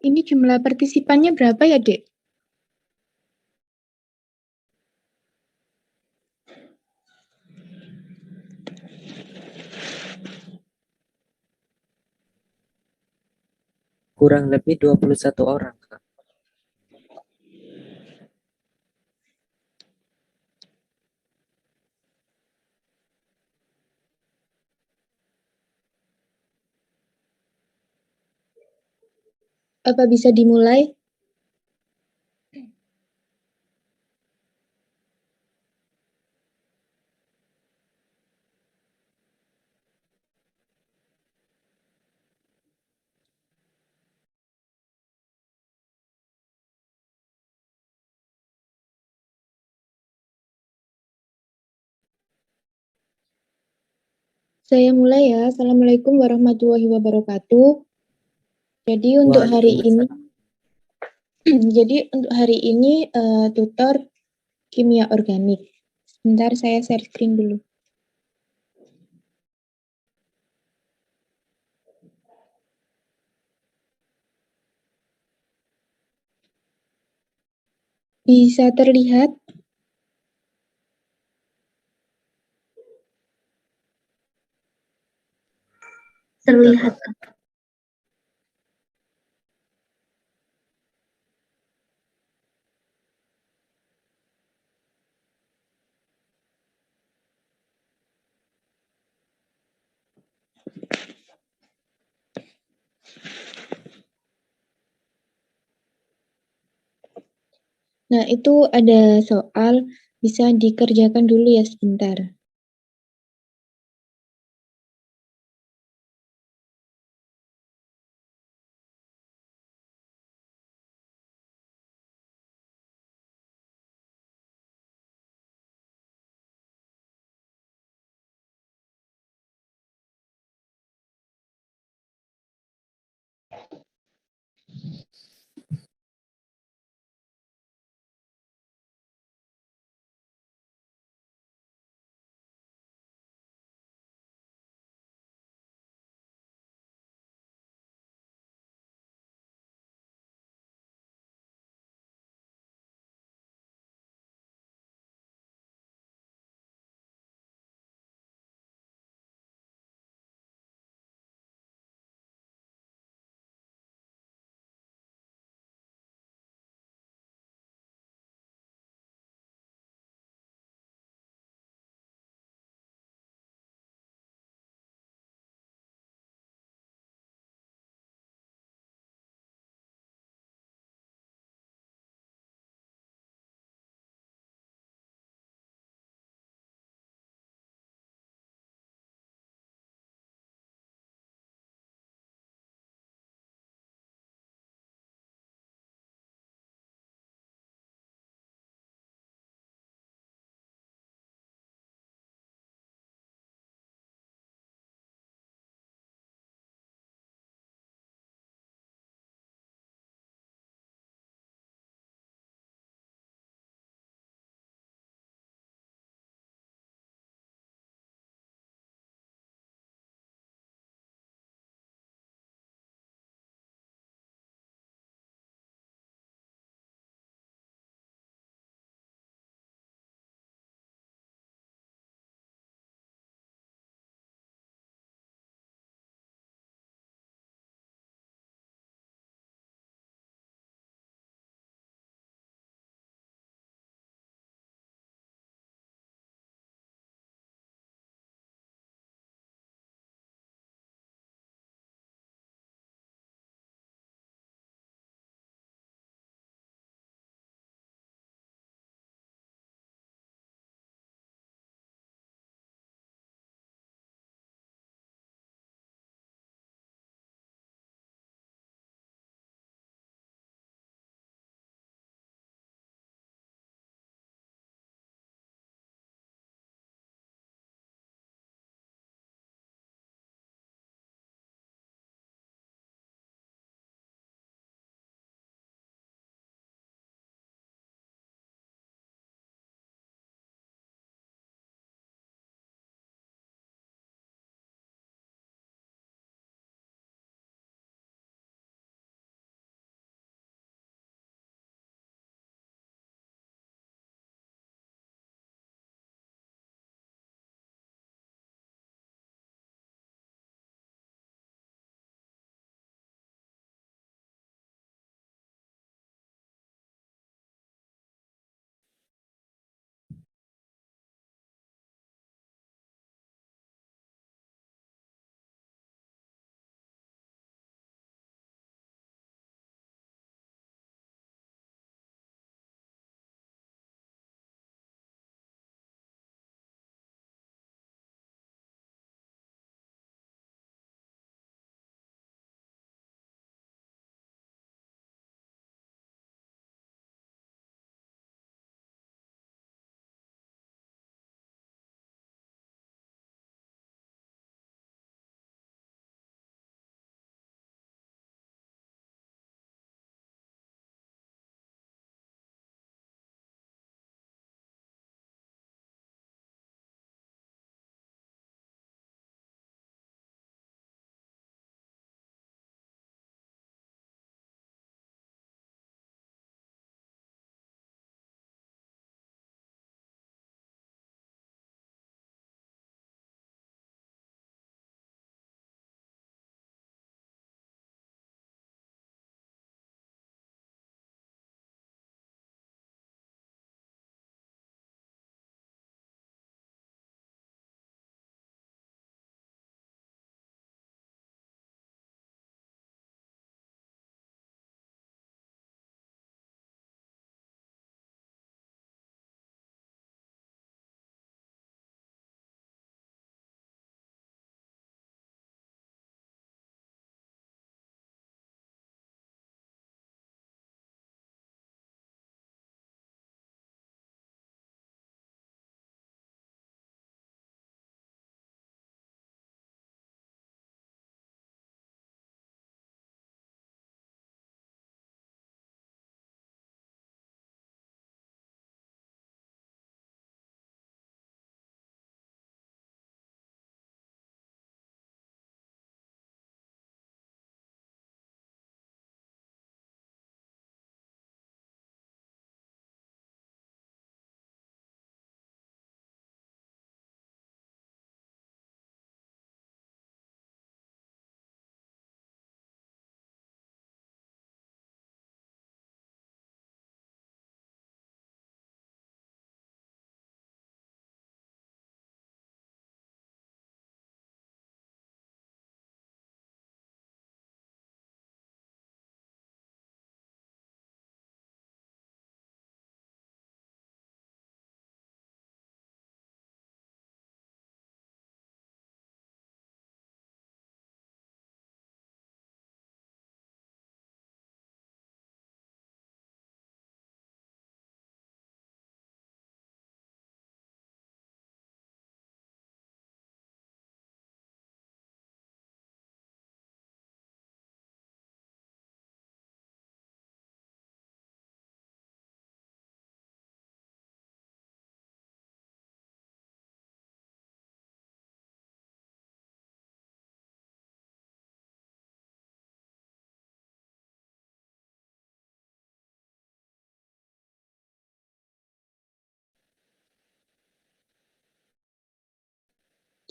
Ini jumlah partisipannya berapa ya, Dek? Kurang lebih 21 orang, Kak. Apa bisa dimulai? Saya mulai ya. Assalamualaikum warahmatullahi wabarakatuh. Jadi untuk hari ini, Waalaikumsalam. jadi untuk hari ini tutor kimia organik. Sebentar saya share screen dulu. Bisa terlihat? Terlihat. Nah, itu ada soal, bisa dikerjakan dulu ya sebentar.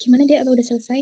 Gimana Dek, apa udah selesai?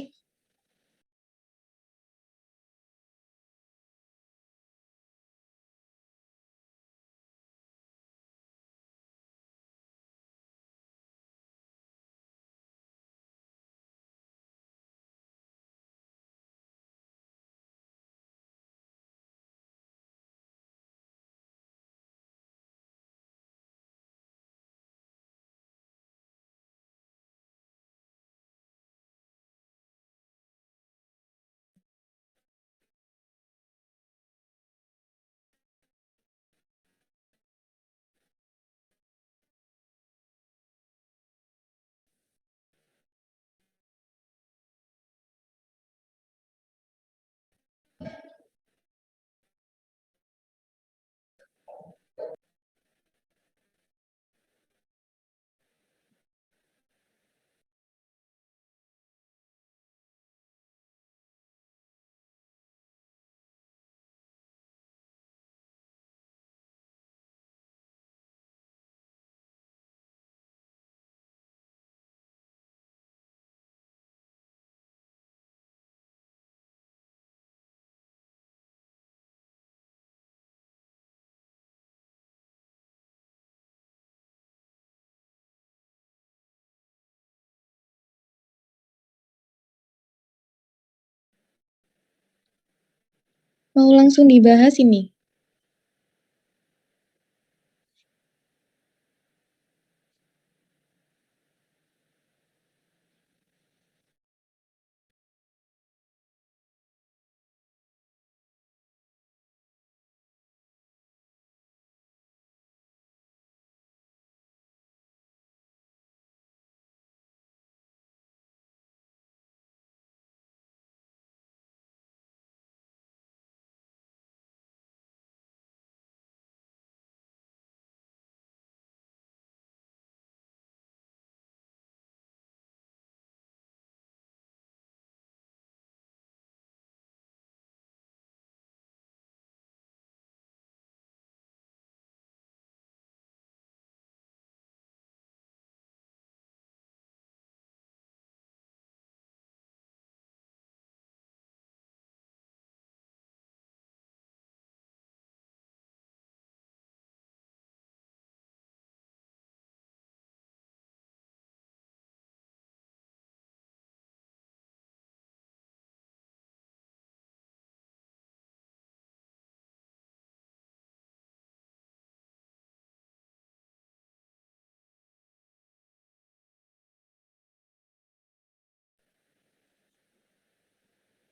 Mau langsung dibahas ini?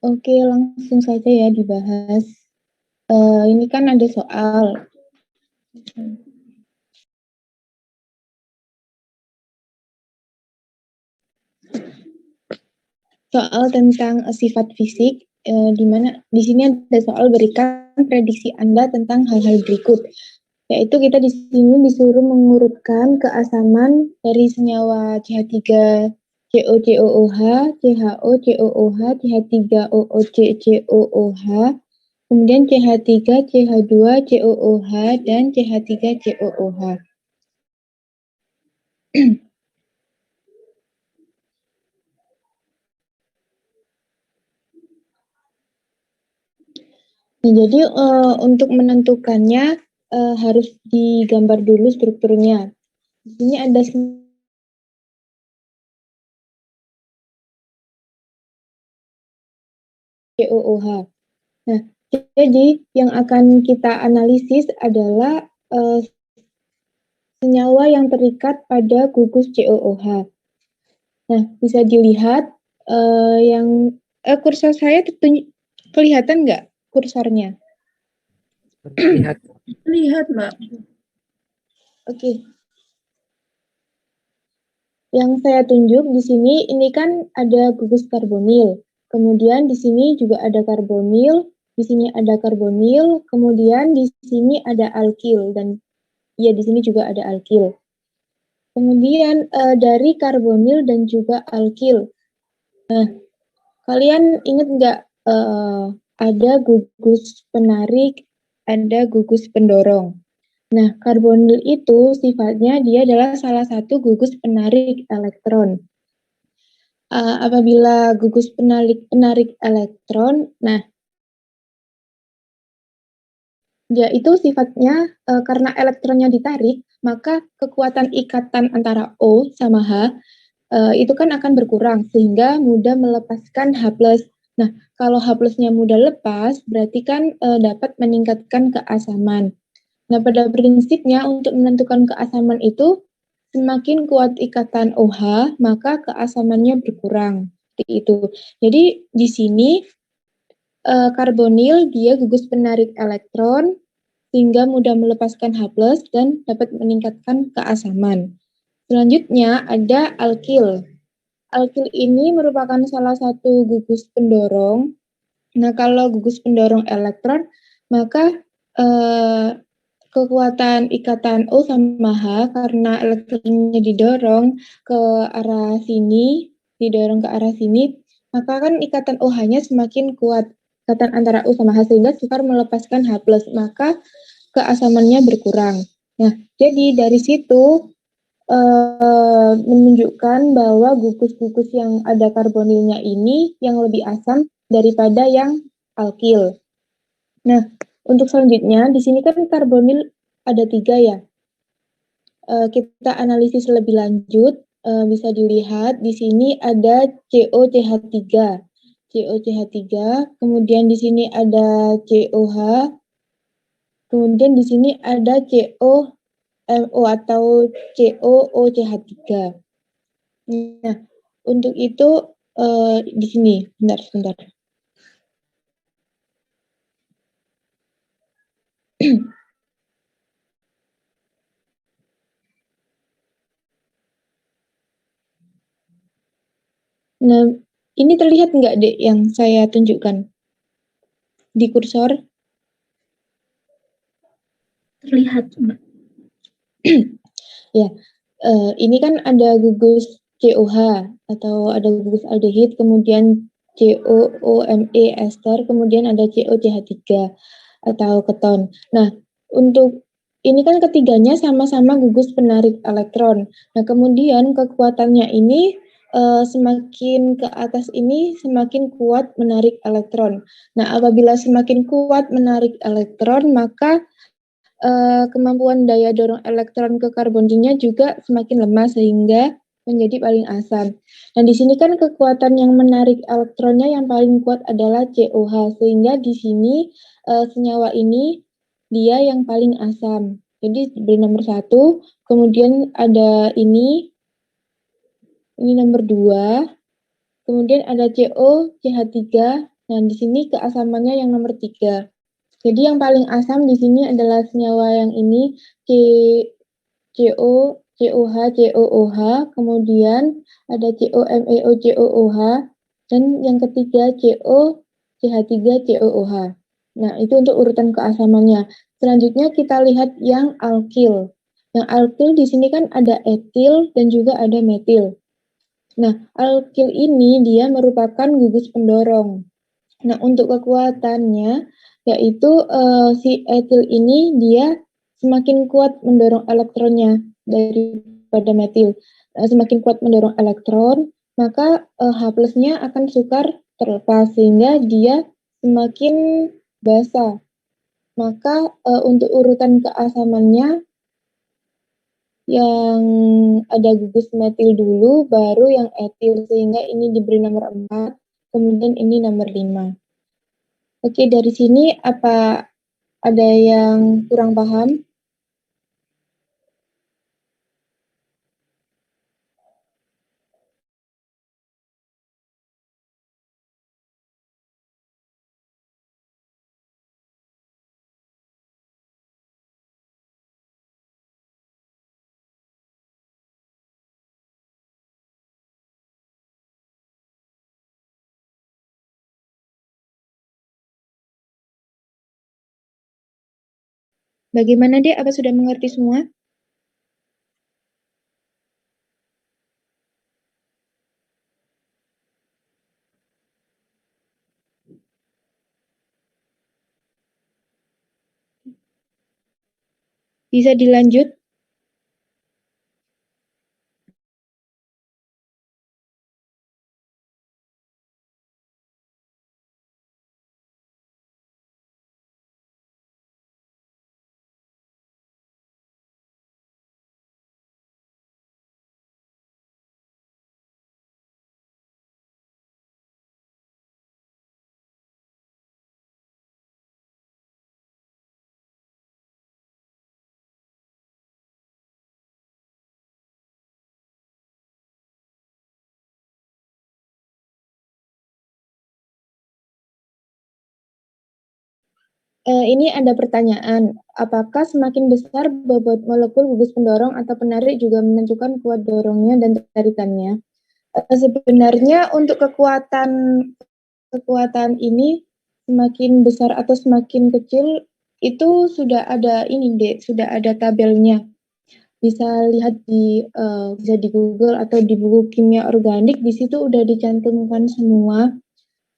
Oke, langsung saja ya dibahas. Ini kan ada soal. Soal tentang sifat fisik, di mana di sini ada soal berikan prediksi Anda tentang hal-hal berikut. Yaitu kita di sini disuruh mengurutkan keasaman dari senyawa CH3 COCOOH, CHO COOH, CH3OOC COOH, kemudian CH3 CH2 COOH, dan CH3 COOH. Nah, jadi untuk menentukannya harus digambar dulu strukturnya. Di sini ada COOH. Nah, jadi yang akan kita analisis adalah senyawa yang terikat pada gugus COOH. Nah, bisa dilihat yang kursor saya kelihatan nggak kursornya? Lihat. Lihat, Mbak. Oke. Yang saya tunjuk di sini, ini kan ada gugus karbonil. Kemudian di sini juga ada karbonil, di sini ada karbonil, kemudian di sini ada alkil, dan ya di sini juga ada alkil. Kemudian dari karbonil dan juga alkil. Nah, kalian ingat nggak ada gugus penarik, ada gugus pendorong. Nah, karbonil itu sifatnya dia adalah salah satu gugus penarik elektron. apabila gugus penarik elektron, nah dia itu sifatnya karena elektronnya ditarik, maka kekuatan ikatan antara O sama H itu kan akan berkurang sehingga mudah melepaskan H+. Nah, kalau H plusnya mudah lepas, berarti kan dapat meningkatkan keasaman. Nah, pada prinsipnya untuk menentukan keasaman itu semakin kuat ikatan OH, maka keasamannya berkurang. Seperti itu. Jadi di sini karbonil dia gugus penarik elektron sehingga mudah melepaskan H+ dan dapat meningkatkan keasaman. Selanjutnya ada alkil. Alkil ini merupakan salah satu gugus pendorong. Nah, kalau gugus pendorong elektron, maka kekuatan ikatan O sama H karena elektronnya didorong ke arah sini, maka kan ikatan OH-nya semakin kuat. Ikatan antara O sama H sehingga sukar melepaskan H+, maka keasamannya berkurang. Nah, jadi dari situ menunjukkan bahwa gugus-gugus yang ada karbonilnya ini yang lebih asam daripada yang alkil. Nah, untuk selanjutnya, di sini kan karbonil ada 3 ya. Kita analisis lebih lanjut, bisa dilihat di sini ada COCH3. COCH3, kemudian di sini ada COH, kemudian di sini ada COMO atau COOCH3. Nah, untuk itu di sini, sebentar. Nah, ini terlihat nggak, Dek, yang saya tunjukkan di kursor? Terlihat, Mbak. Ya, ini kan ada gugus COH atau ada gugus aldehid, kemudian COOMe ester, kemudian ada COCH3 atau keton. Nah, untuk ini kan ketiganya sama-sama gugus penarik elektron. Nah, kemudian kekuatannya ini semakin ke atas ini semakin kuat menarik elektron. Nah, apabila semakin kuat menarik elektron, maka kemampuan daya dorong elektron ke karbonilnya juga semakin lemah sehingga menjadi paling asam. Dan di sini kan kekuatan yang menarik elektronnya yang paling kuat adalah COH, sehingga di sini senyawa ini dia yang paling asam. Jadi diberi nomor 1, kemudian ada ini nomor 2, kemudian ada COCH3. Nah, di sini keasamannya yang nomor 3. Jadi yang paling asam di sini adalah senyawa yang ini CO, COH, COOH, kemudian ada COMeO, COOH, dan yang ketiga CO, CH3, COOH. Nah, itu untuk urutan keasamannya. Selanjutnya kita lihat yang alkil. Yang alkil di sini kan ada etil dan juga ada metil. Nah, alkil ini dia merupakan gugus pendorong. Nah, untuk kekuatannya yaitu si etil ini dia semakin kuat mendorong elektronnya daripada metil. Semakin kuat mendorong elektron, maka H plusnya akan sukar terlepas sehingga dia semakin basa. Maka untuk urutan keasamannya yang ada gugus metil dulu, baru yang etil sehingga ini diberi nomor 4, kemudian ini nomor 5. Oke, dari sini apa ada yang kurang paham? Bagaimana, Dek? Apa sudah mengerti semua? Bisa dilanjut? Ini ada pertanyaan, apakah semakin besar bobot molekul gugus pendorong atau penarik juga menentukan kuat dorongnya dan tarikannya? Sebenarnya untuk kekuatan ini semakin besar atau semakin kecil itu sudah ada ini Dek, sudah ada tabelnya. Bisa lihat bisa di Google atau di buku kimia organik, di situ udah dicantumkan semua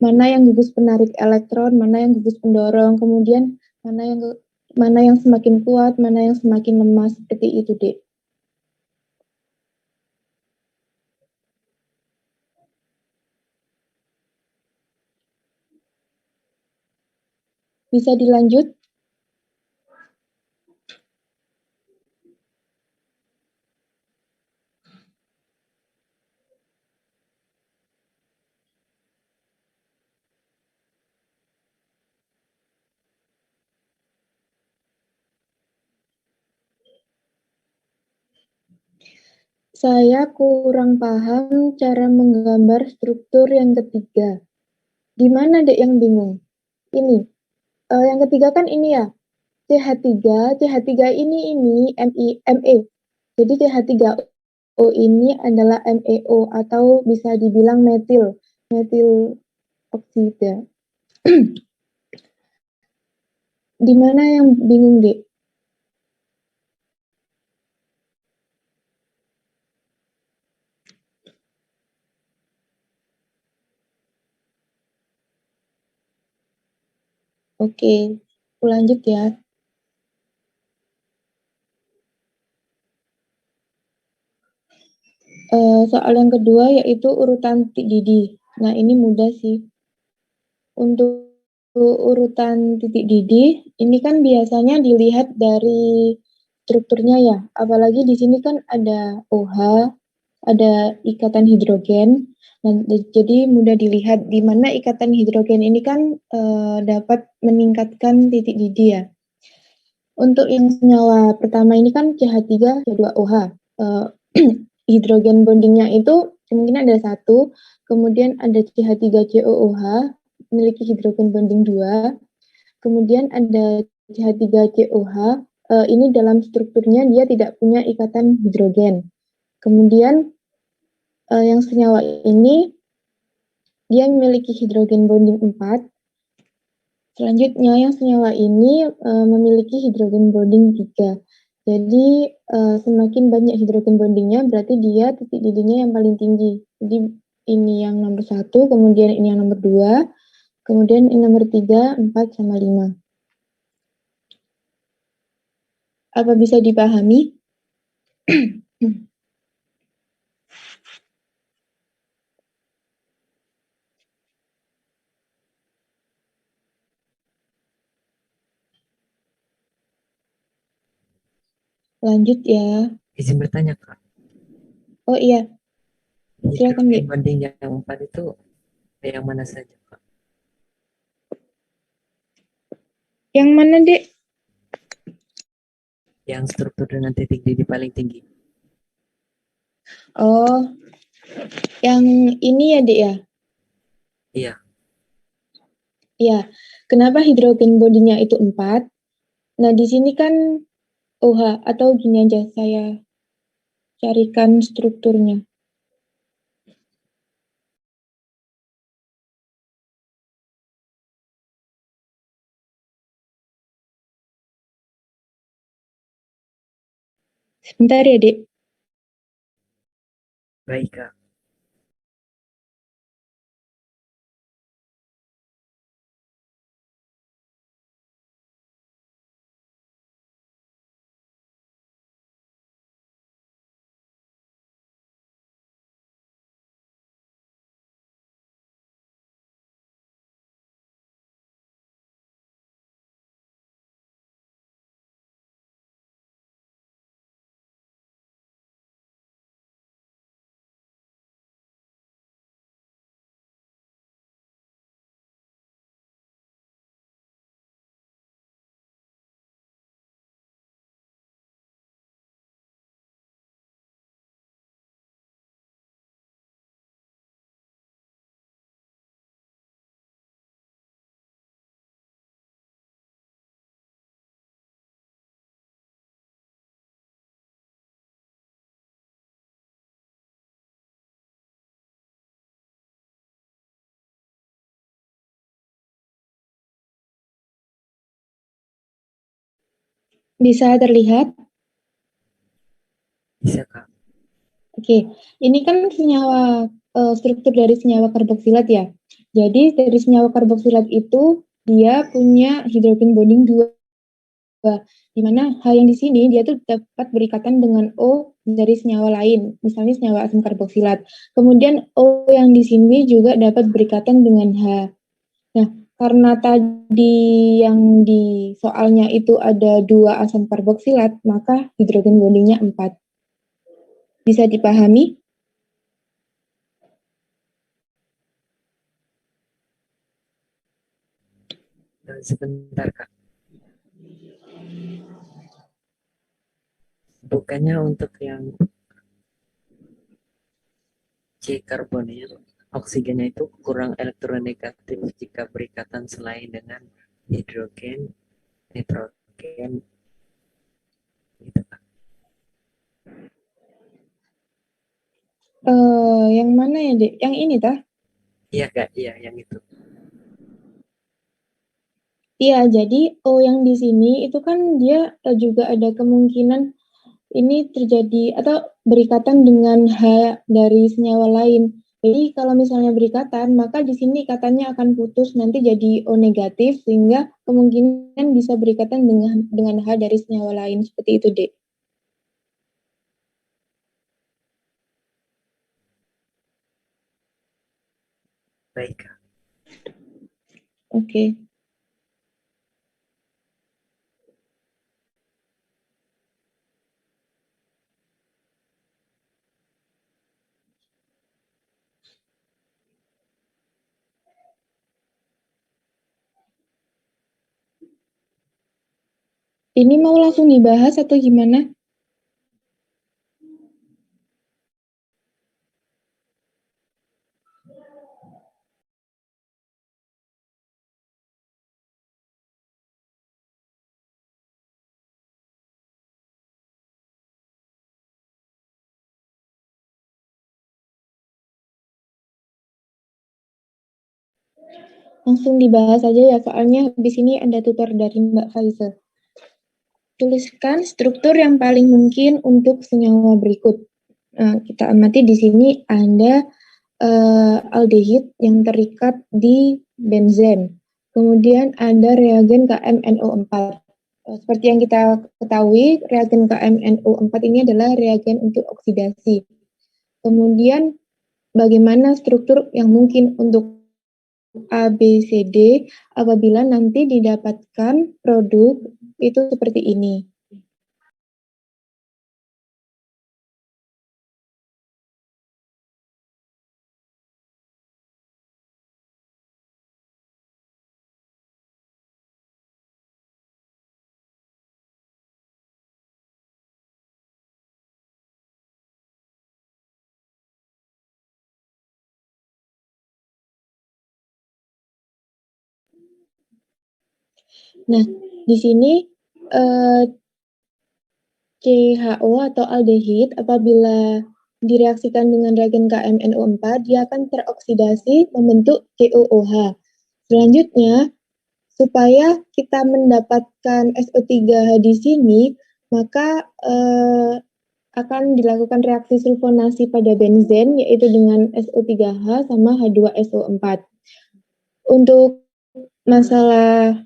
mana yang gugus penarik elektron, mana yang gugus pendorong, kemudian mana yang semakin kuat, mana yang semakin lemah, seperti itu, Dek. Bisa dilanjut? Saya kurang paham cara menggambar struktur yang ketiga. Di mana, Dek, yang bingung? Ini. Yang ketiga kan ini ya, CH3 ini ME. Jadi CH3O ini adalah MEO atau bisa dibilang metil oksida. Di mana yang bingung, Dek? Oke, aku lanjut ya. Soal yang kedua yaitu urutan titik didih. Nah, ini mudah sih. Untuk urutan titik didih, ini kan biasanya dilihat dari strukturnya ya. Apalagi di sini kan ada OH, ada ikatan hidrogen. Nah, jadi mudah dilihat di mana ikatan hidrogen ini kan dapat meningkatkan titik didih ya. Untuk yang senyawa pertama ini kan CH3, CH2OH. Hidrogen bondingnya itu kemungkinan ada satu, kemudian ada CH3COOH, memiliki hidrogen bonding 2, kemudian ada CH3COH, ini dalam strukturnya dia tidak punya ikatan hidrogen. Kemudian yang senyawa ini dia memiliki hidrogen bonding 4. Selanjutnya yang senyawa ini memiliki hidrogen bonding 3. Jadi semakin banyak hidrogen bondingnya berarti dia titik didihnya yang paling tinggi. Jadi ini yang nomor 1, kemudian ini yang nomor 2, kemudian ini nomor 3, 4, sama 5. Apa bisa dipahami? Lanjut ya. Izin bertanya, Kak. Oh iya, silakan, Hidrogen Dek. bonding yang 4 itu yang mana saja, Kak? Yang mana, Dek? Yang struktur dengan titik didih paling tinggi. Oh, yang ini ya, Dek ya? Iya. Iya. Kenapa hidrogen bondingnya itu 4? Nah, di sini kan OH, atau gini aja, saya carikan strukturnya. Sebentar ya, Dek. Baik, Kak. Bisa terlihat? Bisa, Kak. Oke, ini kan senyawa struktur dari senyawa karboksilat ya. Jadi dari senyawa karboksilat itu dia punya hidrogen bonding 2, di mana H yang di sini dia tuh dapat berikatan dengan O dari senyawa lain, misalnya senyawa asam karboksilat. Kemudian O yang di sini juga dapat berikatan dengan H. Nah, karena tadi yang di soalnya itu ada 2 asam karboksilat, maka hidrogen bondingnya 4. Bisa dipahami? Sebentar, Kak. Bukannya untuk yang C karbonil, oksigennya itu kurang elektronegatif jika berikatan selain dengan hidrogen, nitrogen, gitu, Kak. Yang mana ya, Dek? Yang ini tah? Iya, Kak. Iya, yang itu. Iya, jadi O yang di sini itu kan dia juga ada kemungkinan ini terjadi atau berikatan dengan H dari senyawa lain. Jadi kalau misalnya berikatan, maka di sini ikatannya akan putus nanti jadi O negatif sehingga kemungkinan bisa berikatan dengan H dari senyawa lain seperti itu, Dek. Baik, Kak. Oke. Ini mau langsung dibahas atau gimana? Langsung dibahas aja ya, soalnya di sini ada tutor dari Mbak Faiza. Tuliskan struktur yang paling mungkin untuk senyawa berikut. Nah, kita amati di sini ada aldehid yang terikat di benzen. Kemudian ada reagen KMNO4. Seperti yang kita ketahui, reagen KMNO4 ini adalah reagen untuk oksidasi. Kemudian bagaimana struktur yang mungkin untuk A, B, C, D apabila nanti didapatkan produk itu seperti ini. Nah, di sini CHO atau aldehid apabila direaksikan dengan reagen KMNO4, dia akan teroksidasi membentuk COOH. Selanjutnya, supaya kita mendapatkan SO3H di sini, maka akan dilakukan reaksi sulfonasi pada benzen, yaitu dengan SO3H sama H2SO4. Untuk masalah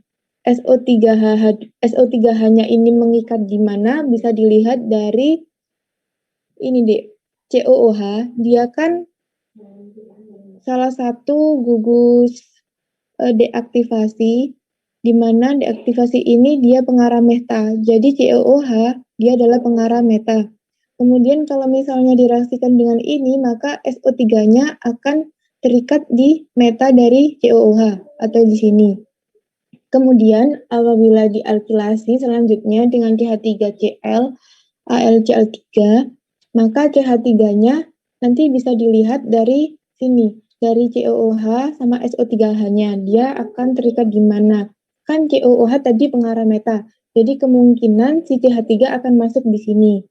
SO3H-nya ini mengikat di mana bisa dilihat dari ini deh, COOH, dia kan salah satu gugus deaktivasi, di mana deaktivasi ini dia pengarah meta. Jadi COOH dia adalah pengarah meta. Kemudian kalau misalnya direaksikan dengan ini, maka SO3-nya akan terikat di meta dari COOH atau di sini. Kemudian apabila dialkilasi selanjutnya dengan CH3Cl, AlCl3, maka CH3-nya nanti bisa dilihat dari sini, dari COOH sama SO3H-nya. Dia akan terikat di mana? Kan COOH tadi pengarah meta, jadi kemungkinan si CH3 akan masuk di sini.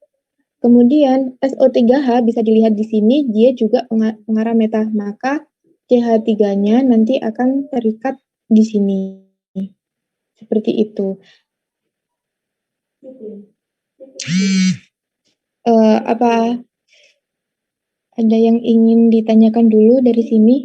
Kemudian SO3H bisa dilihat di sini, dia juga pengarah meta, maka CH3-nya nanti akan terikat di sini. Seperti itu. Apa ada yang ingin ditanyakan dulu dari sini?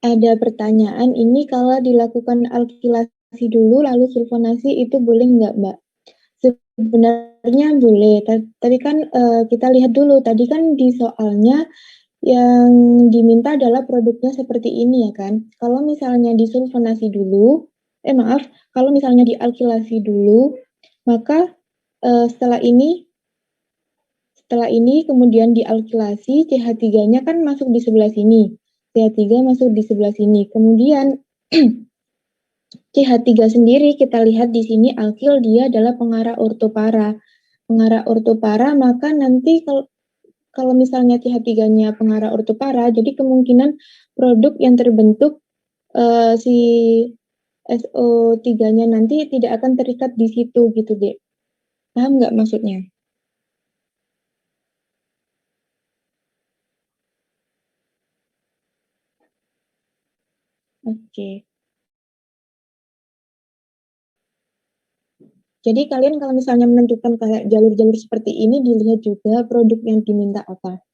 Ada pertanyaan, ini kalau dilakukan alkilasi dulu lalu sulfonasi itu boleh nggak, Mbak? Sebenarnya boleh, tapi kan kita lihat dulu, tadi kan di soalnya yang diminta adalah produknya seperti ini ya kan. Kalau misalnya disulfonasi dulu, kalau misalnya dialkilasi dulu, maka setelah ini kemudian dialkilasi, CH3-nya kan masuk di sebelah sini. CH3 masuk di sebelah sini. Kemudian CH3 sendiri kita lihat di sini alkil dia adalah pengarah ortopara. Pengarah ortopara maka nanti kalau misalnya CH3-nya pengarah ortopara, jadi kemungkinan produk yang terbentuk si SO3-nya nanti tidak akan terikat di situ gitu, Dek. Paham nggak maksudnya? Oke. Jadi kalian kalau misalnya menentukan kayak jalur-jalur seperti ini, dilihat juga produk yang diminta apa.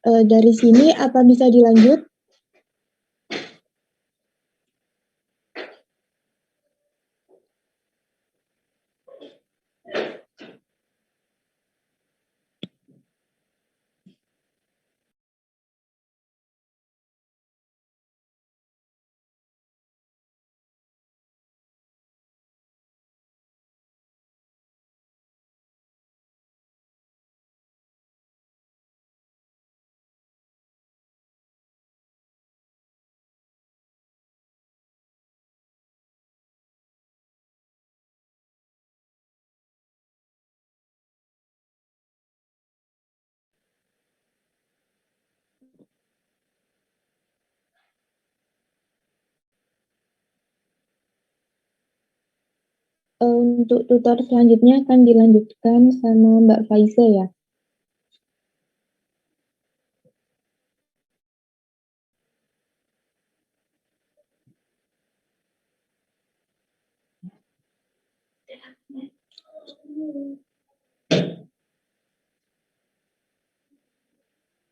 Dari sini apa bisa dilanjut? Untuk tutor selanjutnya akan dilanjutkan sama Mbak Faiza ya.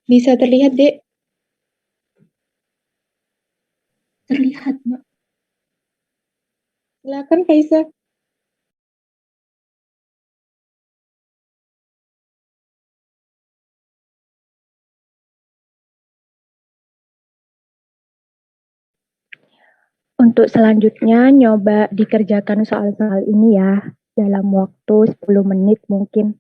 Bisa terlihat, Dek? Terlihat, Mbak. Silakan Faiza. Untuk selanjutnya, nyoba dikerjakan soal-soal ini ya, dalam waktu 10 menit mungkin.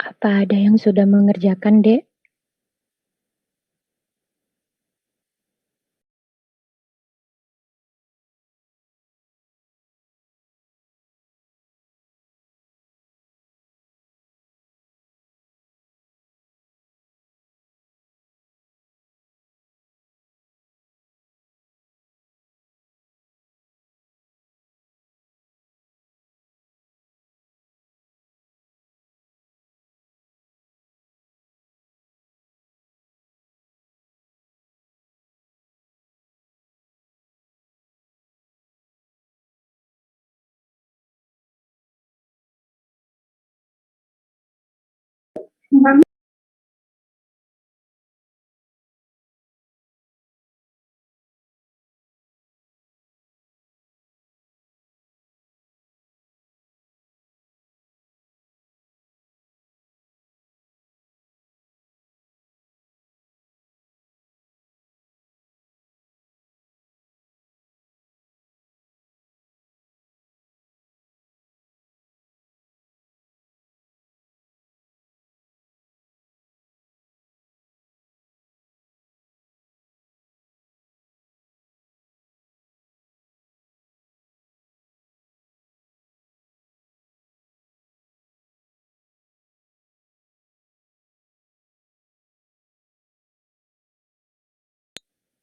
Apa ada yang sudah mengerjakan, Dek?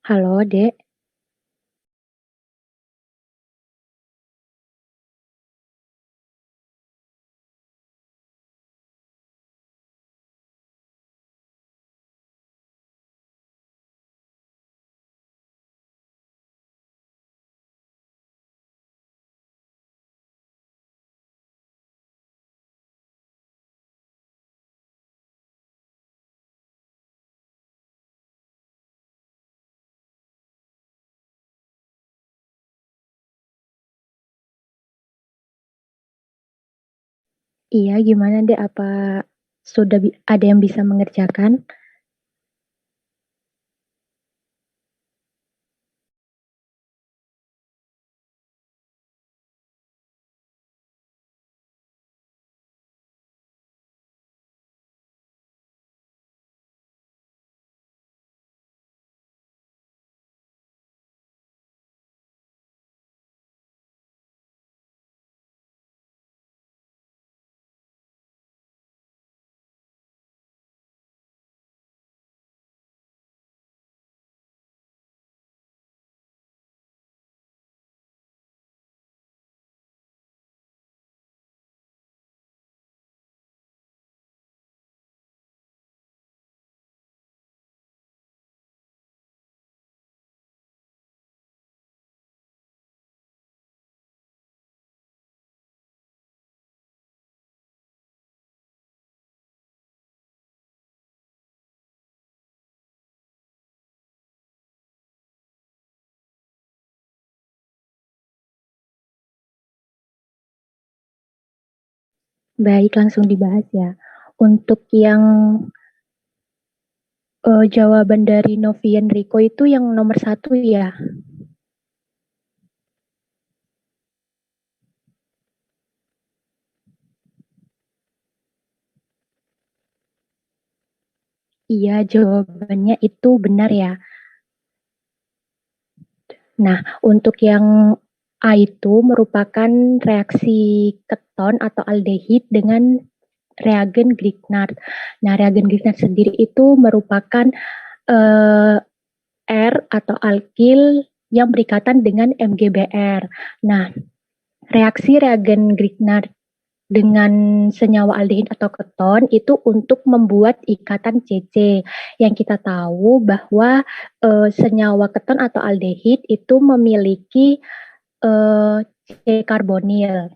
Halo, Dek. Iya, gimana, Dek? Apa sudah ada yang bisa mengerjakan? Baik, langsung dibahas ya. Untuk yang jawaban dari Novian Rico itu yang nomor 1 ya. Iya, jawabannya itu benar ya. Nah, untuk yang A itu merupakan reaksi keton atau aldehid dengan reagen Grignard. Nah, reagen Grignard sendiri itu merupakan R atau alkil yang berikatan dengan MgBr. Nah, reaksi reagen Grignard dengan senyawa aldehid atau keton itu untuk membuat ikatan CC. Yang kita tahu bahwa senyawa keton atau aldehid itu memiliki C-karbonil.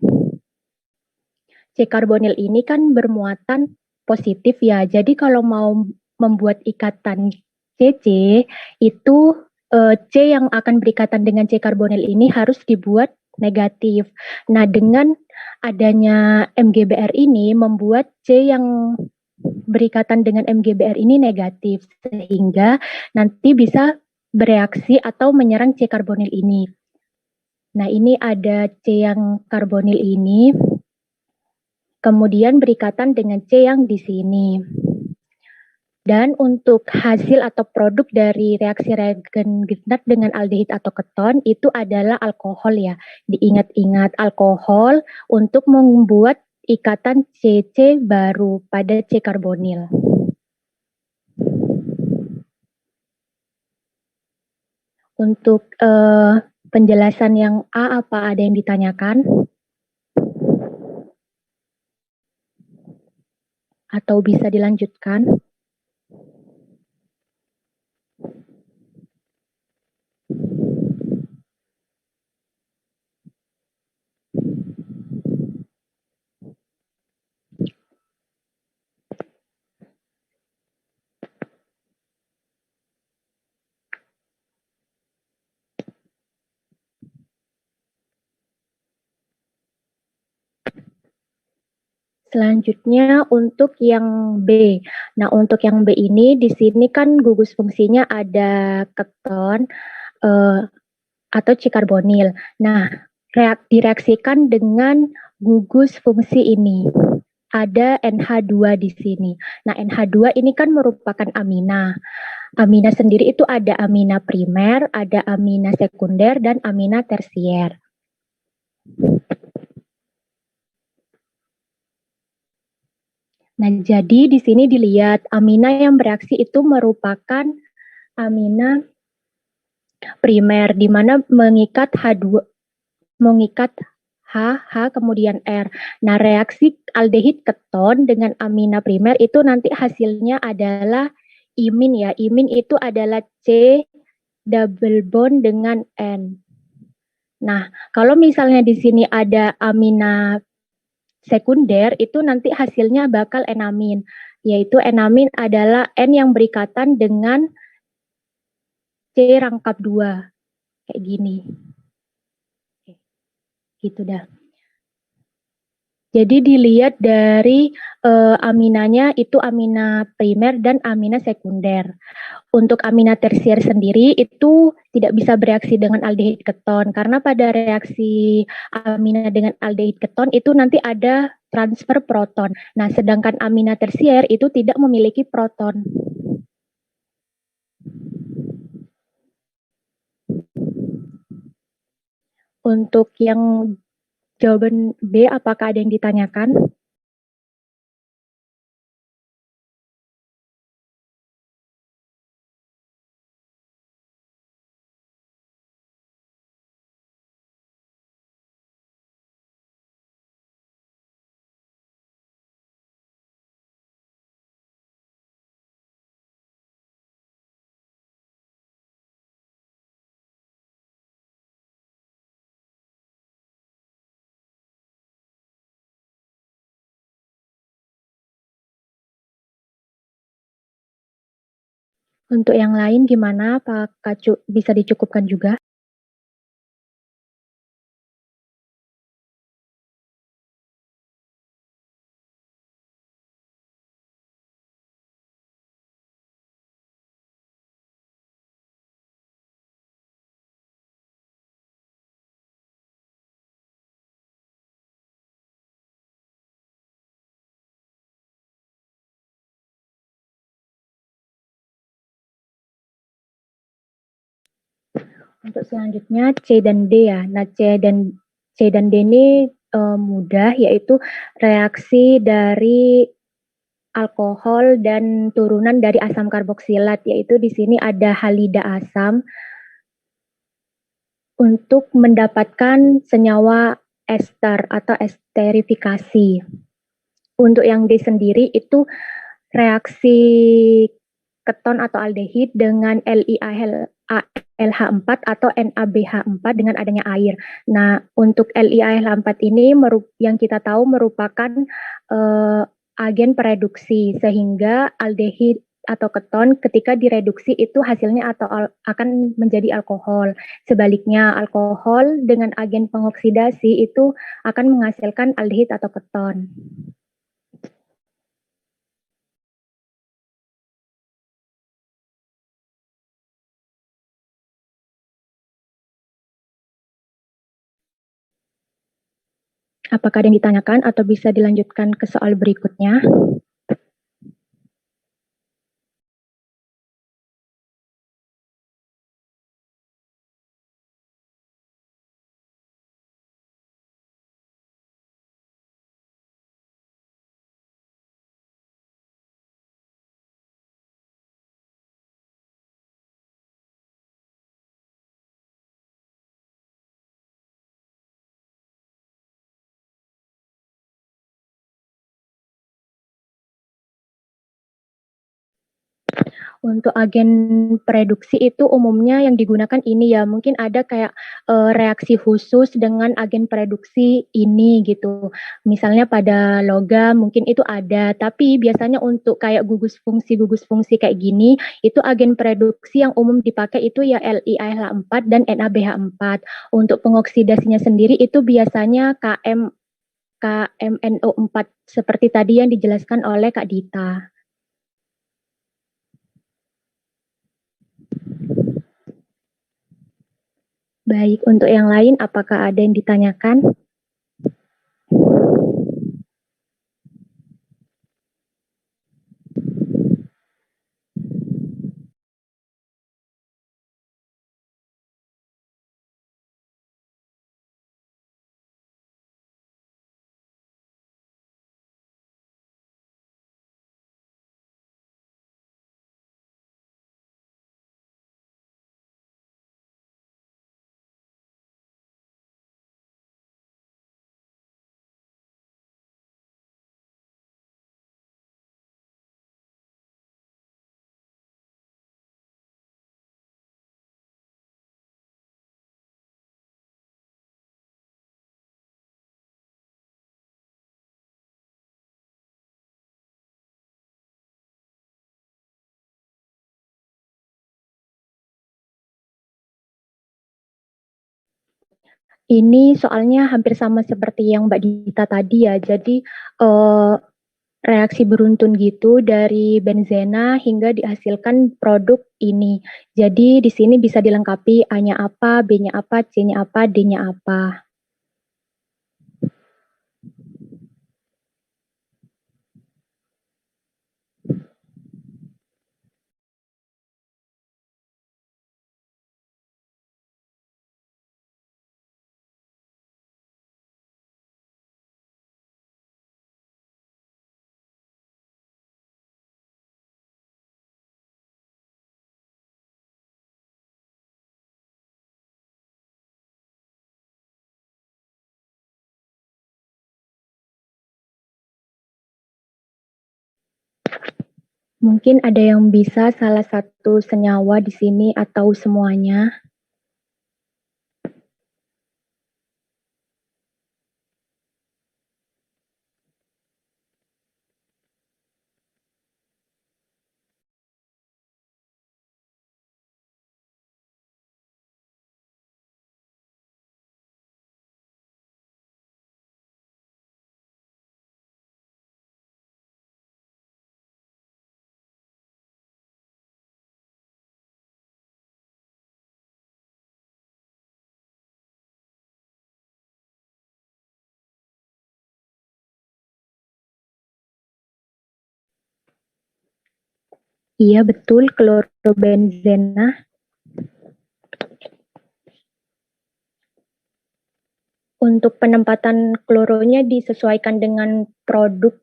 C-karbonil ini kan bermuatan positif ya. Jadi kalau mau membuat ikatan CC itu C yang akan berikatan dengan C-karbonil ini harus dibuat negatif. Nah, dengan adanya MgBr ini membuat C yang berikatan dengan MgBr ini negatif sehingga nanti bisa bereaksi atau menyerang C-karbonil ini. Nah, ini ada C yang karbonil ini. kemudian berikatan dengan C yang di sini. Dan untuk hasil atau produk dari reaksi reagen Grignard dengan aldehid atau keton itu adalah alkohol ya. Diingat-ingat alkohol untuk membuat ikatan CC baru pada C karbonil. Untuk penjelasan yang A, apa ada yang ditanyakan? Atau bisa dilanjutkan? Selanjutnya untuk yang B. Nah, untuk yang B ini di sini kan gugus fungsinya ada keton atau cikarbonil. Nah, direaksikan dengan gugus fungsi ini. Ada NH2 di sini. Nah, NH2 ini kan merupakan amina. Amina sendiri itu ada amina primer, ada amina sekunder, dan amina tersier. Nah, jadi di sini dilihat amina yang bereaksi itu merupakan amina primer, di mana mengikat H2, mengikat H kemudian R. Nah, reaksi aldehid keton dengan amina primer itu nanti hasilnya adalah imin ya. Imin itu adalah C double bond dengan N. Nah, kalau misalnya di sini ada amina sekunder, itu nanti hasilnya bakal enamin, yaitu enamin adalah N yang berikatan dengan C rangkap 2, kayak gini. Gitu dah. Jadi dilihat dari aminanya itu amina primer dan amina sekunder. Untuk amina tersier sendiri itu tidak bisa bereaksi dengan aldehid keton karena pada reaksi amina dengan aldehid keton itu nanti ada transfer proton. Nah, sedangkan amina tersier itu tidak memiliki proton. Untuk yang jawaban B, apakah ada yang ditanyakan? Untuk yang lain gimana, Pak Kacu? Bisa dicukupkan juga? Untuk selanjutnya C dan D ya. Nah, C dan D ini mudah, yaitu reaksi dari alkohol dan turunan dari asam karboksilat, yaitu di sini ada halida asam untuk mendapatkan senyawa ester atau esterifikasi. Untuk yang D sendiri itu reaksi keton atau aldehid dengan LiALH4 atau NaBH4 dengan adanya air. Nah, untuk LiALH4 ini yang kita tahu merupakan agen pereduksi, sehingga aldehid atau keton ketika direduksi itu hasilnya akan menjadi alkohol. Sebaliknya, alkohol dengan agen pengoksidasi itu akan menghasilkan aldehid atau keton. Apakah ada yang ditanyakan atau bisa dilanjutkan ke soal berikutnya? Untuk agen prediksi itu umumnya yang digunakan ini ya, mungkin ada kayak reaksi khusus dengan agen prediksi ini gitu. Misalnya pada logam mungkin itu ada, tapi biasanya untuk kayak gugus fungsi kayak gini, itu agen prediksi yang umum dipakai itu ya LiAH4 dan NaBH4. Untuk pengoksidasinya sendiri itu biasanya KMNO4 seperti tadi yang dijelaskan oleh Kak Dita. Baik, untuk yang lain apakah ada yang ditanyakan? Ini soalnya hampir sama seperti yang Mbak Dita tadi ya. Jadi reaksi beruntun gitu dari benzena hingga dihasilkan produk ini. Jadi di sini bisa dilengkapi A-nya apa, B-nya apa, C-nya apa, D-nya apa. Mungkin ada yang bisa salah satu senyawa di sini atau semuanya. Iya betul, klorobenzena. Untuk penempatan kloronya disesuaikan dengan produk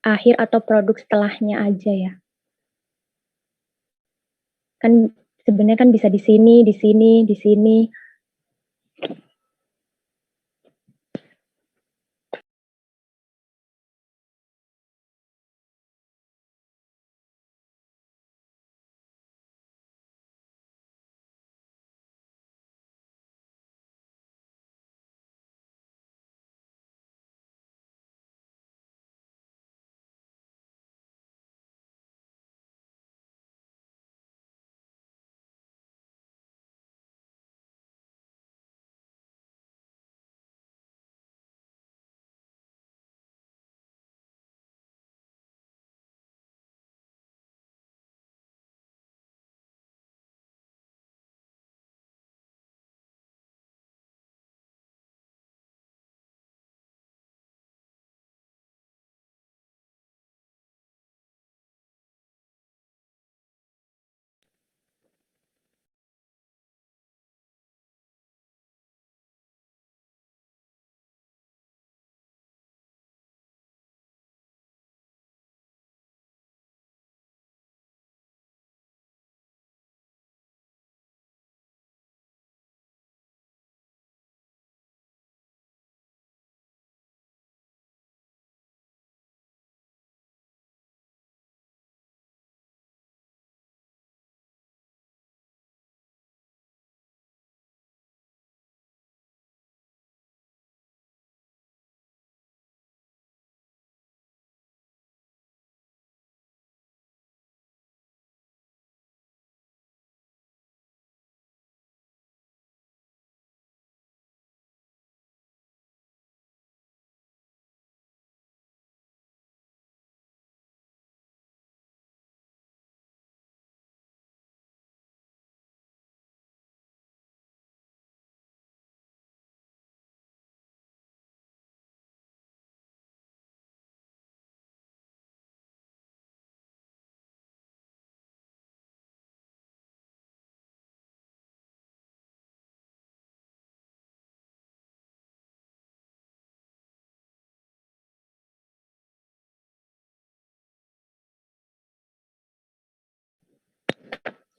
akhir atau produk setelahnya aja ya. Kan sebenarnya kan bisa di sini, di sini, di sini.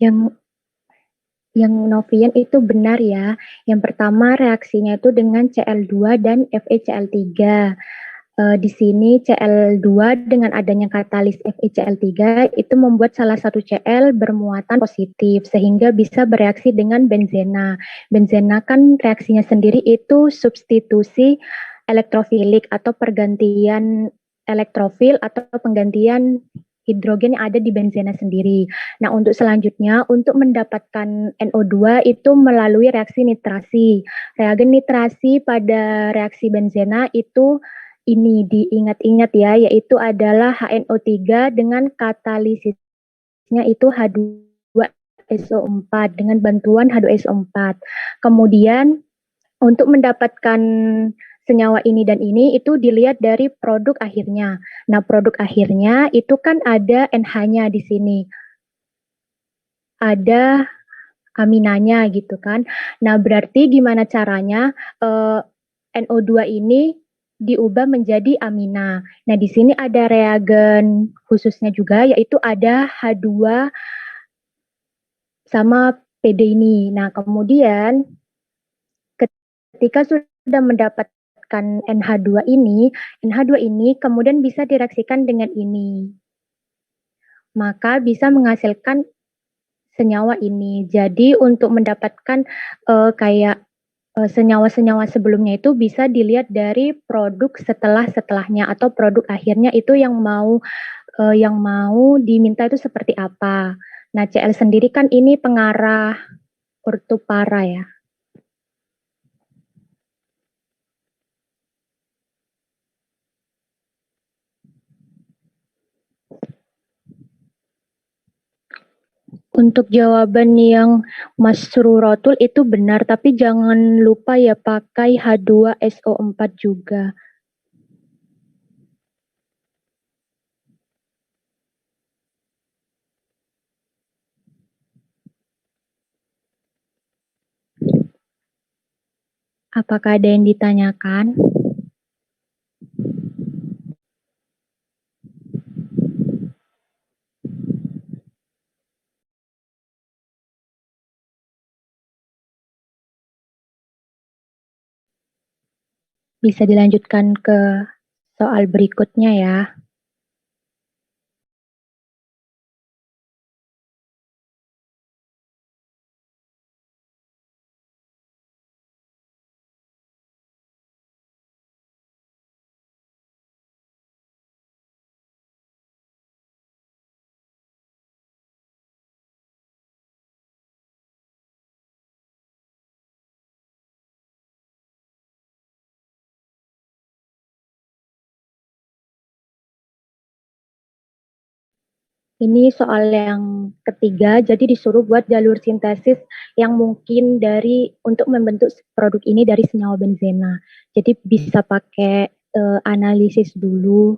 Yang Novian itu benar ya. Yang pertama reaksinya itu dengan Cl2 dan FeCl3. Di sini Cl2 dengan adanya katalis FeCl3 itu membuat salah satu Cl bermuatan positif sehingga bisa bereaksi dengan benzena. Benzena kan reaksinya sendiri itu substitusi elektrofilik atau pergantian elektrofil atau penggantian hidrogen yang ada di benzena sendiri. Nah, untuk selanjutnya, untuk mendapatkan NO2 itu melalui reaksi nitrasi. Reagen nitrasi pada reaksi benzena itu ini diingat-ingat ya, yaitu adalah HNO3 dengan katalisisnya itu H2SO4 dengan bantuan H2SO4. Kemudian untuk mendapatkan senyawa ini dan ini itu dilihat dari produk akhirnya. Nah, produk akhirnya itu kan ada NH-nya di sini. Ada aminanya gitu kan. Nah, berarti gimana caranya NO2 ini diubah menjadi amina. Nah, di sini ada reagen khususnya juga, yaitu ada H2 sama PD ini. Nah, kemudian ketika sudah mendapatkan NH2 ini kemudian bisa direaksikan dengan ini. Maka bisa menghasilkan senyawa ini. Jadi untuk mendapatkan kayak senyawa-senyawa sebelumnya itu bisa dilihat dari produk setelahnya atau produk akhirnya itu yang mau diminta itu seperti apa. Nah, Cl sendiri kan ini pengarah ortopara ya. Untuk jawaban yang masruratul itu benar, tapi jangan lupa ya pakai H2SO4 juga. Apakah ada yang ditanyakan? Bisa dilanjutkan ke soal berikutnya ya. Ini soal yang ketiga, jadi disuruh buat jalur sintesis yang mungkin untuk membentuk produk ini dari senyawa benzena. Jadi bisa pakai analisis dulu.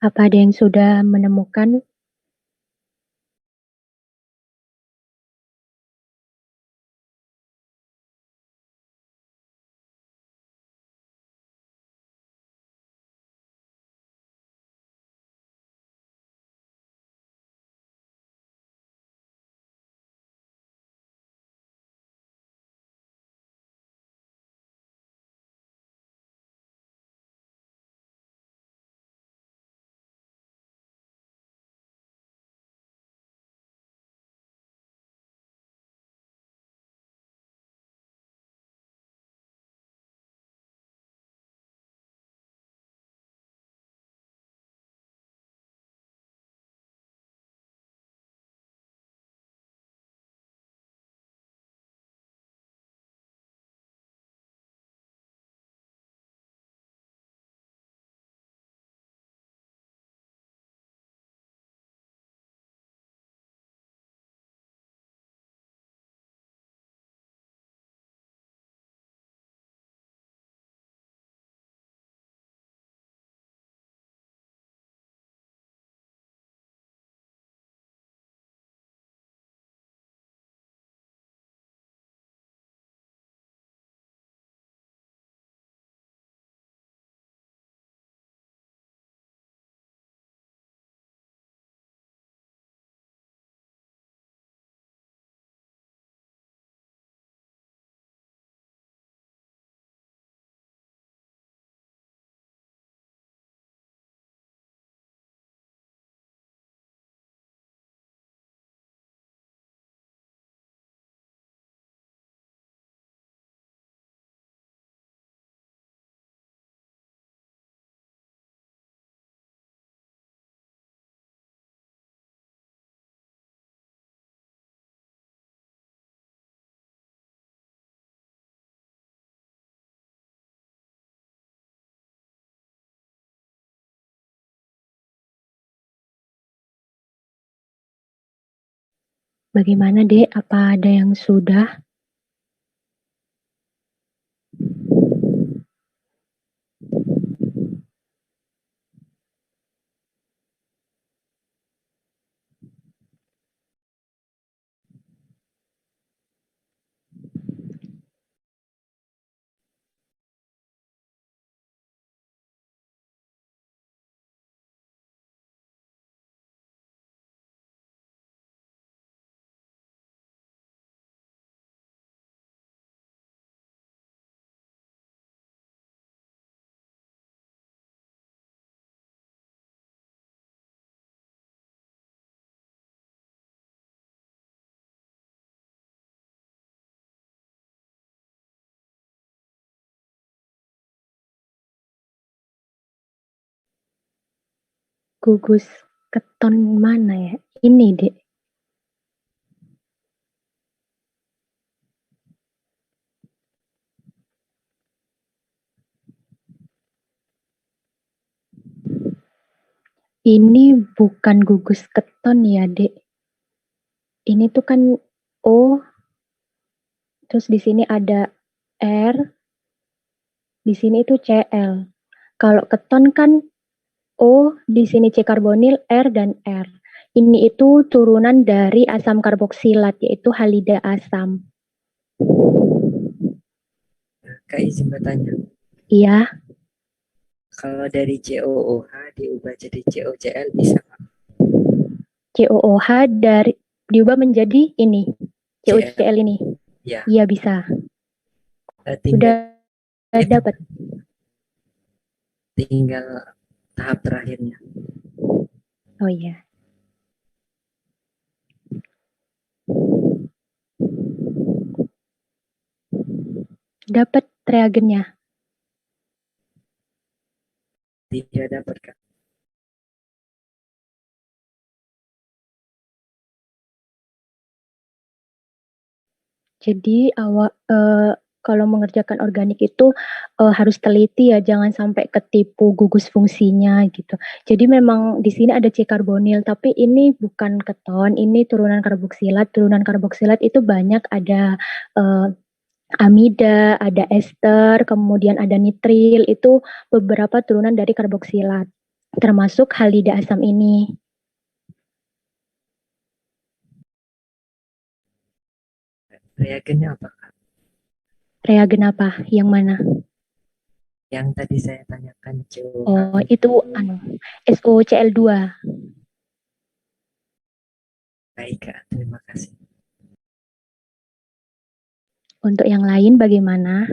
Apa ada yang sudah menemukan? Bagaimana, Dek? Apa ada yang sudah? Gugus keton mana ya? Ini, Dek. Ini bukan gugus keton ya, Dek. Ini tuh kan O, terus di sini ada R, di sini itu Cl. Kalau keton kan O, di sini C karbonil, R dan R. Ini itu turunan dari asam karboksilat, yaitu halida asam. Kak izin bertanya. Iya, Kalau dari COOH diubah jadi COCl bisa Kak? COOH diubah menjadi ini, COCl ini. Ya. Iya bisa. Tinggal dapat. Tinggal tahap terakhirnya. Oh iya. Dapat reagennya. Tidak dapat Kak. Jadi kalau mengerjakan organik itu harus teliti ya, jangan sampai ketipu gugus fungsinya gitu. Jadi memang di sini ada C karbonil, tapi ini bukan keton, ini turunan karboksilat. Turunan karboksilat itu banyak, ada amida, ada ester, kemudian ada nitril, itu beberapa turunan dari karboksilat. termasuk halida asam ini. Reagennya apa, Kak? Reagen apa? Yang mana? Yang tadi saya tanyakan COH. Oh, itu SOCl2. Baik, Kak. Terima kasih. Untuk yang lain bagaimana?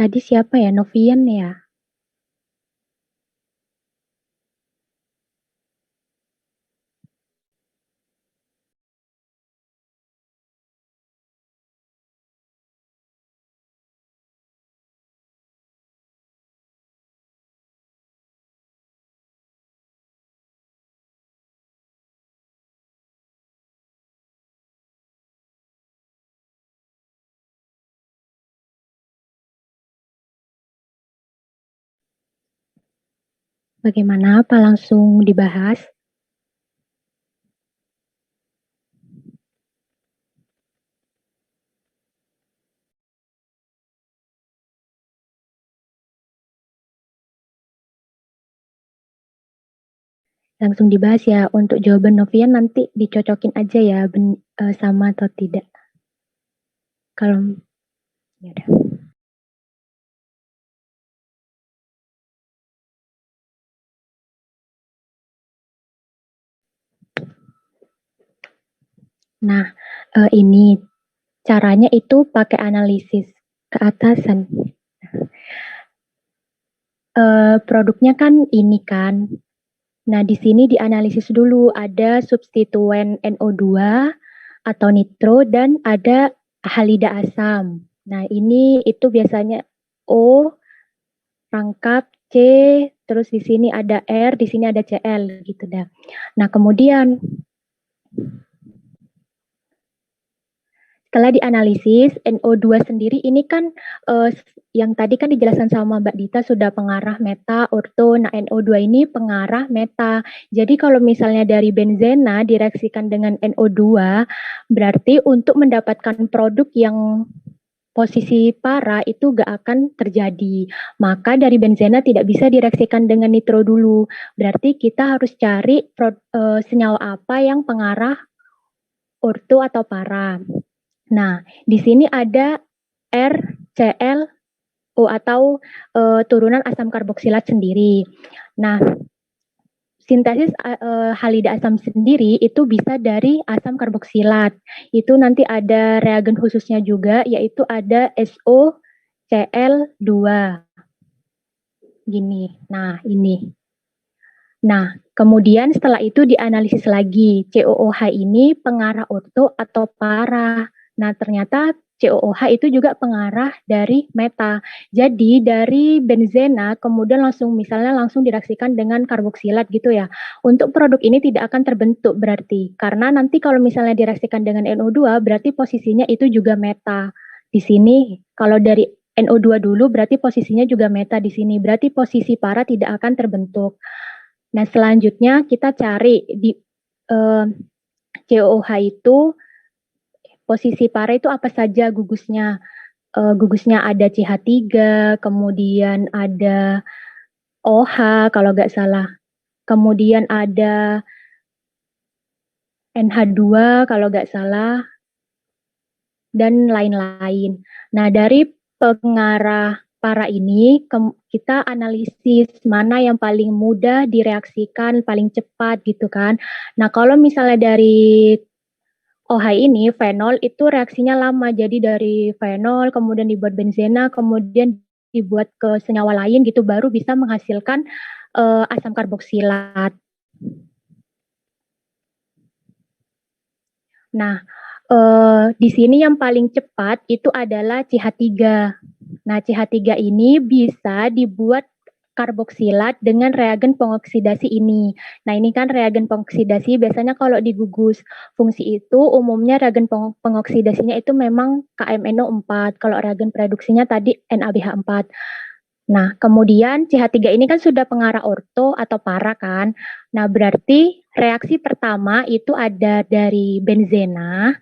Tadi siapa ya? Novian ya? Bagaimana? Apa langsung dibahas? Langsung dibahas ya. Untuk jawaban Novian nanti dicocokin aja ya sama atau tidak. Kalau ya udah. Nah, ini caranya itu pakai analisis keatasan. Produknya kan ini kan. Nah, di sini dianalisis dulu ada substituen NO2 atau nitro dan ada halida asam. Nah, ini itu biasanya O rangkap C, terus di sini ada R, di sini ada Cl gitu dah. Nah, kemudian setelah dianalisis NO2 sendiri ini kan yang tadi kan dijelaskan sama Mbak Dita sudah pengarah meta, orto. Nah, NO2 ini pengarah meta. Jadi kalau misalnya dari benzena direaksikan dengan NO2 berarti untuk mendapatkan produk yang posisi para itu gak akan terjadi. Maka dari benzena tidak bisa direaksikan dengan nitro dulu. Berarti kita harus cari senyawa apa yang pengarah orto atau para. Nah, di sini ada RClO atau turunan asam karboksilat sendiri. Nah, sintesis halida asam sendiri itu bisa dari asam karboksilat. Itu nanti ada reagen khususnya juga, yaitu ada SOCl2. Gini, nah ini. Nah, kemudian setelah itu dianalisis lagi, COOH ini pengarah orto atau para. Nah, ternyata COOH itu juga pengarah dari meta. Jadi dari benzena kemudian langsung direaksikan dengan karboksilat gitu ya. Untuk produk ini tidak akan terbentuk berarti. Karena nanti kalau misalnya direaksikan dengan NO2 berarti posisinya itu juga meta. Di sini kalau dari NO2 dulu berarti posisinya juga meta di sini. Berarti posisi para tidak akan terbentuk. Nah, selanjutnya kita cari di COOH itu posisi para itu apa saja gugusnya. Gugusnya ada CH3, kemudian ada OH kalau nggak salah. Kemudian ada NH2 kalau nggak salah, dan lain-lain. Nah, dari pengarah para ini kita analisis mana yang paling mudah direaksikan, paling cepat gitu kan. Nah, kalau misalnya dari OH ini, fenol itu reaksinya lama. Jadi dari fenol kemudian dibuat benzena, kemudian dibuat ke senyawa lain gitu baru bisa menghasilkan asam karboksilat. Nah, di sini yang paling cepat itu adalah CH3. Nah, CH3 ini bisa dibuat karboksilat dengan reagen pengoksidasi ini. Nah, ini kan reagen pengoksidasi biasanya kalau digugus fungsi itu umumnya reagen pengoksidasinya itu memang KMNO4. Kalau reagen produksinya tadi NABH4. Nah, kemudian CH3 ini kan sudah pengarah orto atau para kan. Nah, berarti reaksi pertama itu ada dari benzena,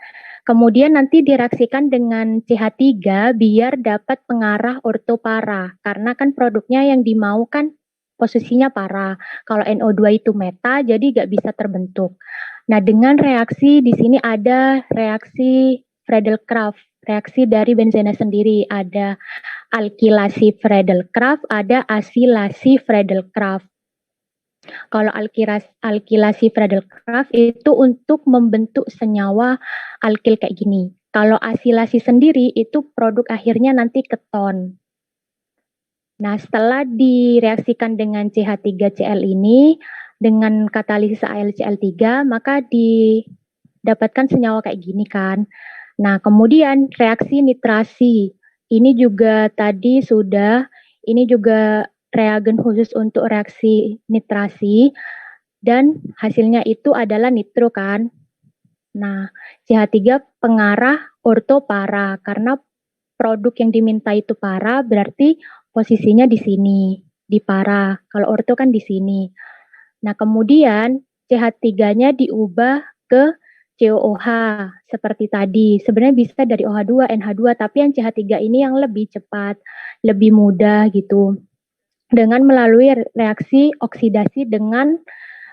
kemudian nanti direaksikan dengan CH3 biar dapat pengarah orto para. Karena kan produknya yang dimau kan posisinya para. Kalau NO2 itu meta, jadi nggak bisa terbentuk. Nah, dengan reaksi di sini ada reaksi Friedel-Crafts, reaksi dari benzena sendiri. Ada alkilasi Friedel-Crafts, ada asilasi Friedel-Crafts. Kalau alkilasi Friedel-Crafts itu untuk membentuk senyawa alkil kayak gini. Kalau asilasi sendiri itu produk akhirnya nanti keton. Nah, setelah direaksikan dengan CH3Cl ini dengan katalisis AlCl3, maka didapatkan senyawa kayak gini kan. Nah, kemudian reaksi nitrasi. Ini juga tadi sudah, ini juga reagen khusus untuk reaksi nitrasi dan hasilnya itu adalah nitro kan. Nah, CH3 pengarah orto para karena produk yang diminta itu para berarti posisinya di sini, di para. Kalau orto kan di sini. Nah, kemudian CH3-nya diubah ke COOH seperti tadi. Sebenarnya bisa dari OH2, NH2, tapi yang CH3 ini yang lebih cepat, lebih mudah gitu. Dengan melalui reaksi oksidasi dengan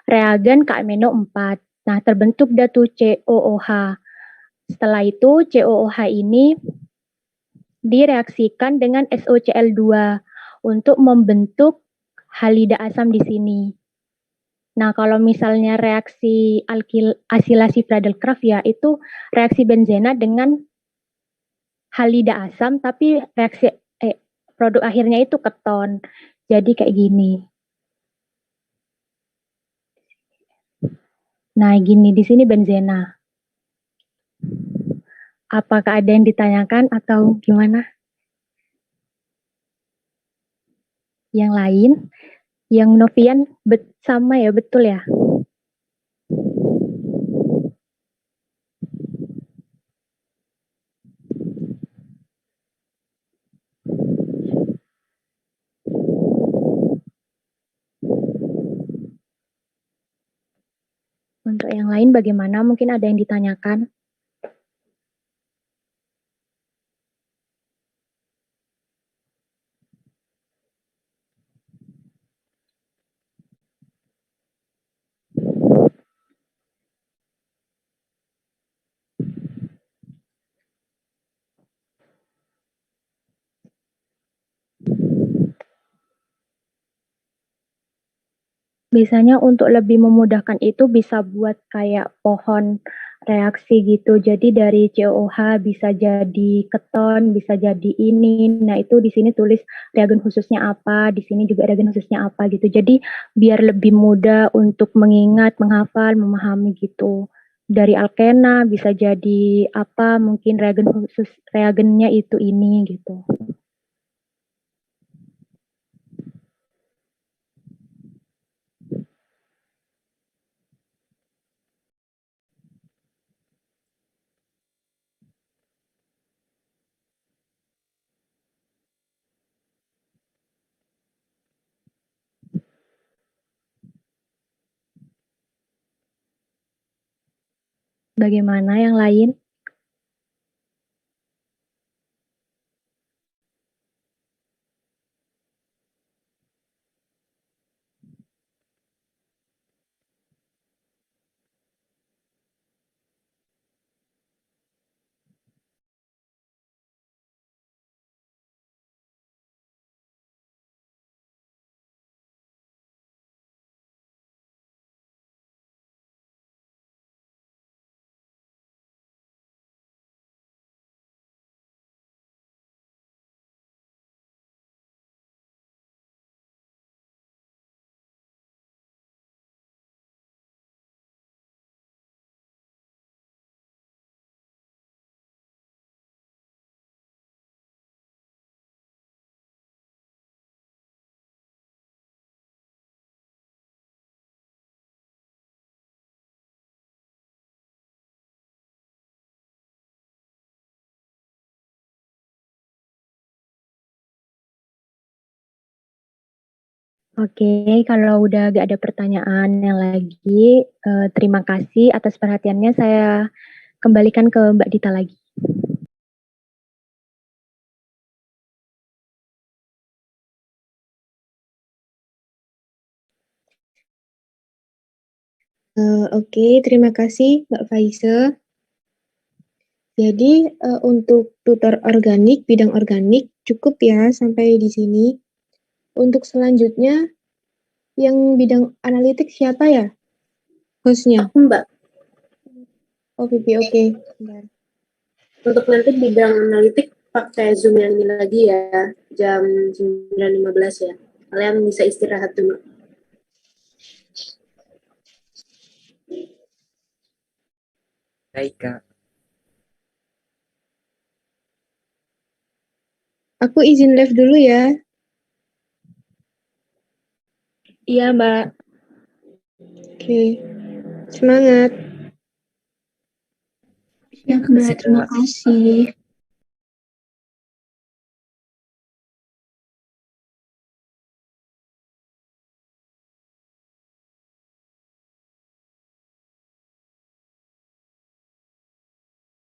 reagen KMNO4. Nah, terbentuk dah tuh COOH. Setelah itu COOH ini direaksikan dengan SOCl2 untuk membentuk halida asam di sini. Nah, kalau misalnya reaksi asilasi Friedel-Crafts ya, itu reaksi benzena dengan halida asam, tapi reaksi produk akhirnya itu keton. Jadi kayak gini. Nah, gini di sini benzena. Apakah ada yang ditanyakan atau gimana? Yang lain? Yang Novian sama ya, betul ya? Untuk yang lain bagaimana? Mungkin ada yang ditanyakan. Biasanya untuk lebih memudahkan itu bisa buat kayak pohon reaksi gitu. Jadi dari COOH bisa jadi keton, bisa jadi ini. Nah, itu di sini tulis reagen khususnya apa, di sini juga reagen khususnya apa gitu. Jadi biar lebih mudah untuk mengingat, menghafal, memahami gitu. Dari alkena bisa jadi apa, mungkin reagen khusus reagennya itu ini gitu. Bagaimana yang lain? Oke, kalau udah gak ada pertanyaan yang lagi, terima kasih atas perhatiannya. Saya kembalikan ke Mbak Dita lagi. Oke, terima kasih Mbak Faiza. Jadi untuk tutor organik, bidang organik cukup ya sampai di sini. Untuk selanjutnya, yang bidang analitik siapa ya? Hostnya? Aku Mbak, Oh, Vivi, oke. Bentar. untuk nanti bidang analitik pakai Zoom yang ini lagi ya, jam 9.15 ya. Kalian bisa istirahat dulu. Baik, Kak. Aku izin live dulu ya. Iya, Mbak. Oke, semangat. Ya, Mbak. Terima kasih.